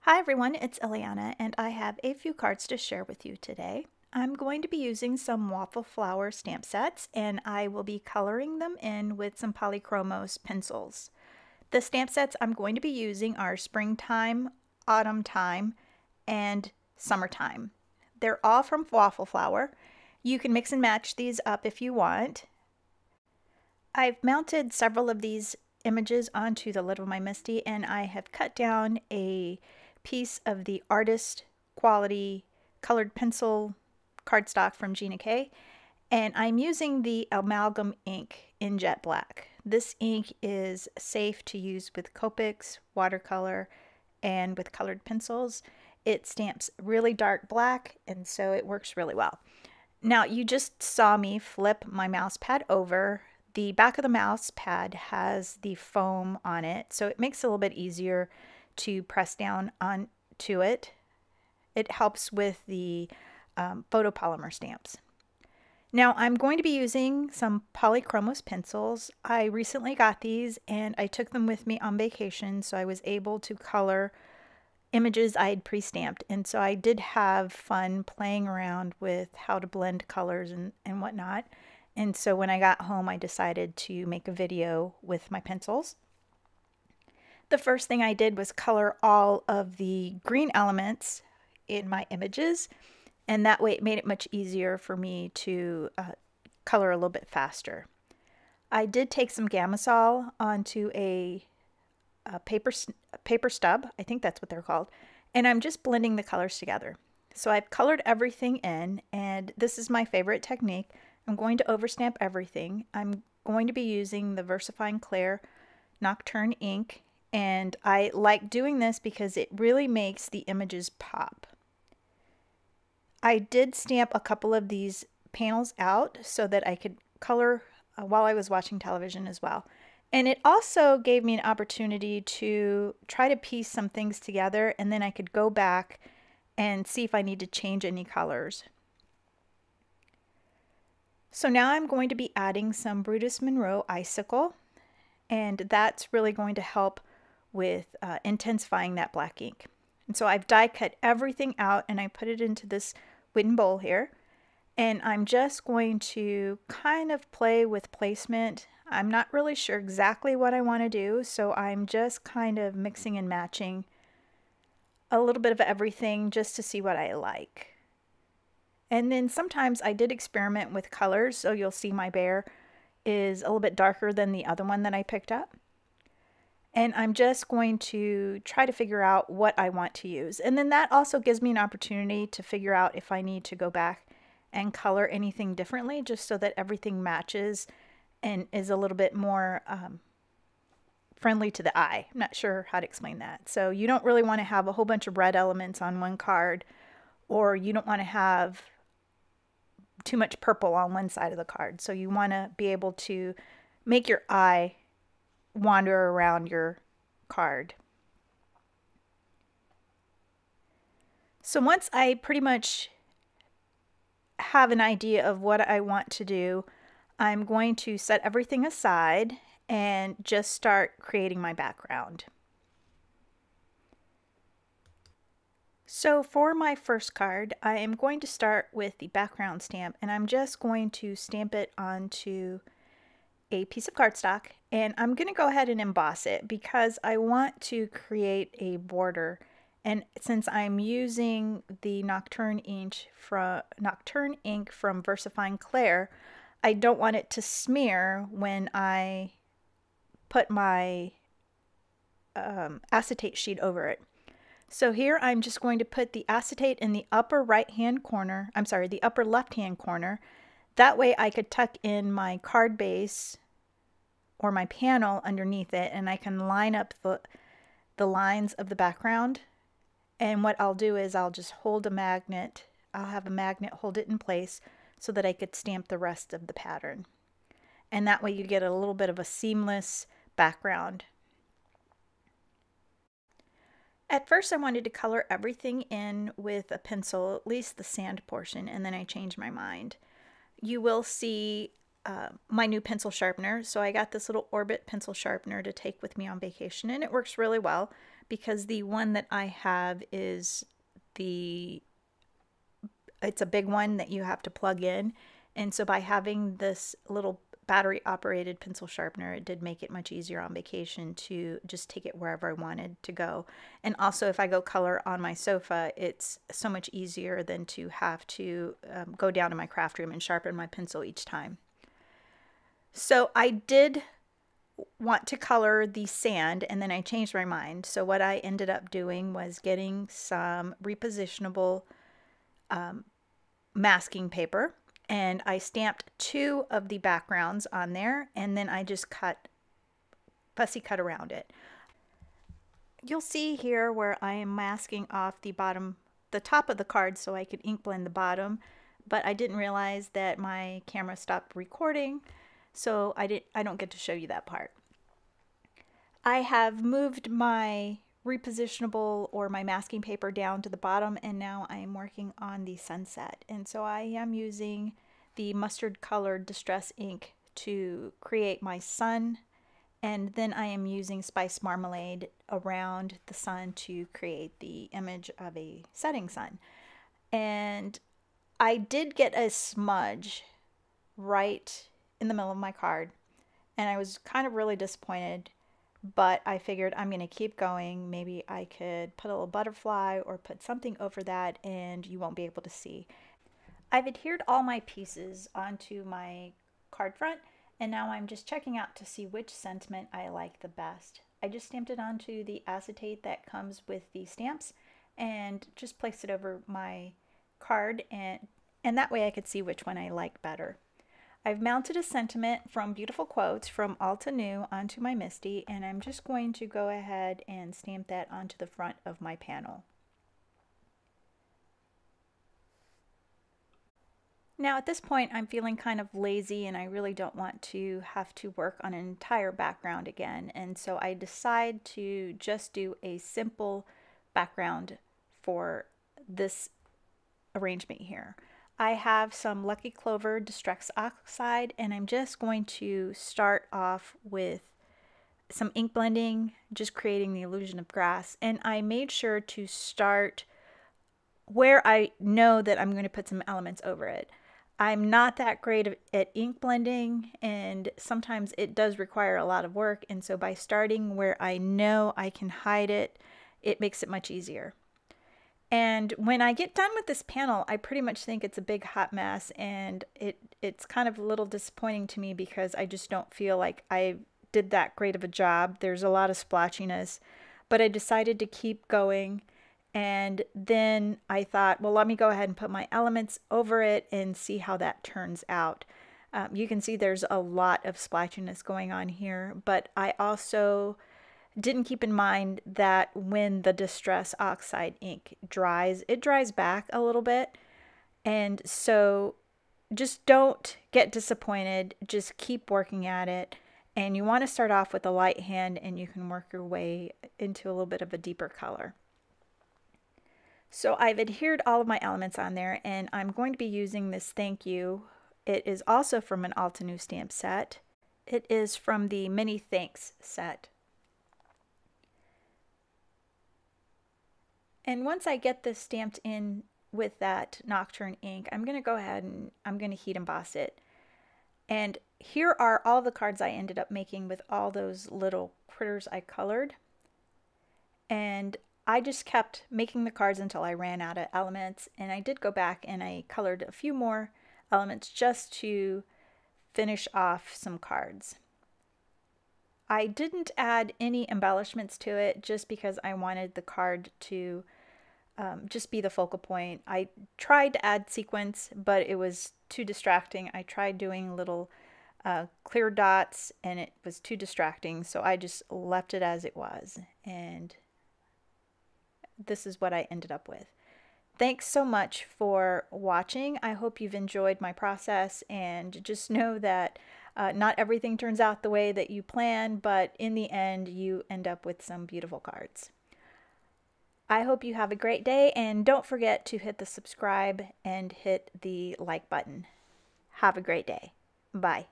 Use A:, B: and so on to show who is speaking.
A: Hi everyone, it's Eliana and I have a few cards to share with you today. I'm going to be using some Waffle flower stamp sets and I will be coloring them in with some polychromos pencils. The stamp sets I'm going to be using are springtime, autumn time, and summertime. They're all from Waffle Flower. You can mix and match these up if you want. I've mounted several of these images onto the lid of my MISTI and I have cut down a piece of the artist quality colored pencil cardstock from Gina K, and I'm using the amalgam ink in jet black. This ink is safe to use with Copics, watercolor, and with colored pencils. It stamps really dark black, and so it works really well. Now, you just saw me flip my mouse pad over. The back of the mouse pad has the foam on it, so it makes it a little bit easier to press down onto it. It helps with the photopolymer stamps. Now I'm going to be using some polychromos pencils. I recently got these and I took them with me on vacation, so I was able to color images I had pre-stamped, and so I did have fun playing around with how to blend colors and whatnot. And so when I got home I decided to make a video with my pencils. The first thing I did was color all of the green elements in my images, and that way it made it much easier for me to color a little bit faster. I did take some Gamasol onto a paper stub, I think that's what they're called, and I'm just blending the colors together. So I've colored everything in, and this is my favorite technique. I'm going to overstamp everything. I'm going to be using the VersaFine Clair Nocturne ink, and I like doing this because it really makes the images pop. I did stamp a couple of these panels out so that I could color while I was watching television as well. And it also gave me an opportunity to try to piece some things together, and then I could go back and see if I need to change any colors. So now I'm going to be adding some Brutus Monroe Icicle, and that's really going to help with intensifying that black ink. And so I've die cut everything out and I put it into this wooden bowl here, and I'm just going to kind of play with placement. I'm not really sure exactly what I want to do, so I'm just kind of mixing and matching a little bit of everything just to see what I like. And then sometimes I did experiment with colors, so you'll see my bear is a little bit darker than the other one that I picked up. And I'm just going to try to figure out what I want to use. And then that also gives me an opportunity to figure out if I need to go back and color anything differently, just so that everything matches and is a little bit more friendly to the eye. I'm not sure how to explain that. So you don't really want to have a whole bunch of red elements on one card, or you don't want to have too much purple on one side of the card. So you want to be able to make your eye wander around your card. So once I pretty much have an idea of what I want to do, I'm going to set everything aside and just start creating my background. So for my first card, I am going to start with the background stamp, and I'm just going to stamp it onto a piece of cardstock, and I'm going to go ahead and emboss it because I want to create a border. And since I'm using the Nocturne ink from VersaFine Clair, I don't want it to smear when I put my acetate sheet over it. So here I'm just going to put the acetate in the upper right-hand corner, the upper left-hand corner. That way I could tuck in my card base or my panel underneath it, and I can line up the lines of the background. And what I'll do is I'll just hold a magnet. I'll have a magnet hold it in place so that I could stamp the rest of the pattern. And that way you get a little bit of a seamless background. At first I wanted to color everything in with a pencil, at least the sand portion, and then I changed my mind. You will see my new pencil sharpener. So I got this little Orbit pencil sharpener to take with me on vacation, and it works really well. because the one that I have is it's a big one that you have to plug in. And so by having this little battery operated pencil sharpener, it did make it much easier on vacation to just take it wherever I wanted to go. And also if I go color on my sofa, it's so much easier than to have to go down to my craft room and sharpen my pencil each time. So I did want to color the sand, and then I changed my mind. So what I ended up doing was getting some repositionable masking paper, and I stamped 2 of the backgrounds on there, and then I just fussy cut around it. You'll see here where I am masking off the top of the card so I could ink blend the bottom, but I didn't realize that my camera stopped recording, so I don't get to show you that part. I have moved my repositionable or my masking paper down to the bottom, and now I am working on the sunset. And so I am using the mustard colored distress ink to create my sun, and then I am using spice marmalade around the sun to create the image of a setting sun. And I did get a smudge right in the middle of my card, and I was kind of really disappointed, but I figured I'm going to keep going. Maybe I could put a little butterfly or put something over that and you won't be able to see. I've adhered all my pieces onto my card front, and now I'm just checking out to see which sentiment I like the best. I just stamped it onto the acetate that comes with the stamps and just placed it over my card, and that way I could see which one I like better. I've mounted a sentiment from Beautiful Quotes from Altenew onto my MISTI, and I'm just going to go ahead and stamp that onto the front of my panel. Now at this point I'm feeling kind of lazy and I really don't want to have to work on an entire background again, and so I decide to just do a simple background for this arrangement here. I have some Lucky Clover Distress Oxide, and I'm just going to start off with some ink blending, just creating the illusion of grass. And I made sure to start where I know that I'm going to put some elements over it. I'm not that great at ink blending, and sometimes it does require a lot of work, and so by starting where I know I can hide it, it makes it much easier. And when I get done with this panel, I pretty much think it's a big hot mess, and it's kind of a little disappointing to me because I just don't feel like I did that great of a job. There's a lot of splotchiness, but I decided to keep going, and then I thought, well, let me go ahead and put my elements over it and see how that turns out. You can see there's a lot of splotchiness going on here, but I also didn't keep in mind that when the Distress Oxide ink dries, it dries back a little bit. And so just don't get disappointed. Just keep working at it. And you want to start off with a light hand, and you can work your way into a little bit of a deeper color. So I've adhered all of my elements on there, and I'm going to be using this Thank You. It is also from an Altenew stamp set. It is from the Mini Thanks set. And once I get this stamped in with that Nocturne ink, I'm going to go ahead and I'm going to heat emboss it. And here are all the cards I ended up making with all those little critters I colored. And I just kept making the cards until I ran out of elements, and I did go back and I colored a few more elements just to finish off some cards. I didn't add any embellishments to it just because I wanted the card to just be the focal point. I tried to add sequins, but it was too distracting. I tried doing little clear dots, and it was too distracting, so I just left it as it was, and this is what I ended up with. Thanks so much for watching. I hope you've enjoyed my process, and just know that not everything turns out the way that you plan, but in the end you end up with some beautiful cards. I hope you have a great day, and don't forget to hit the subscribe and hit the like button. Have a great day. Bye.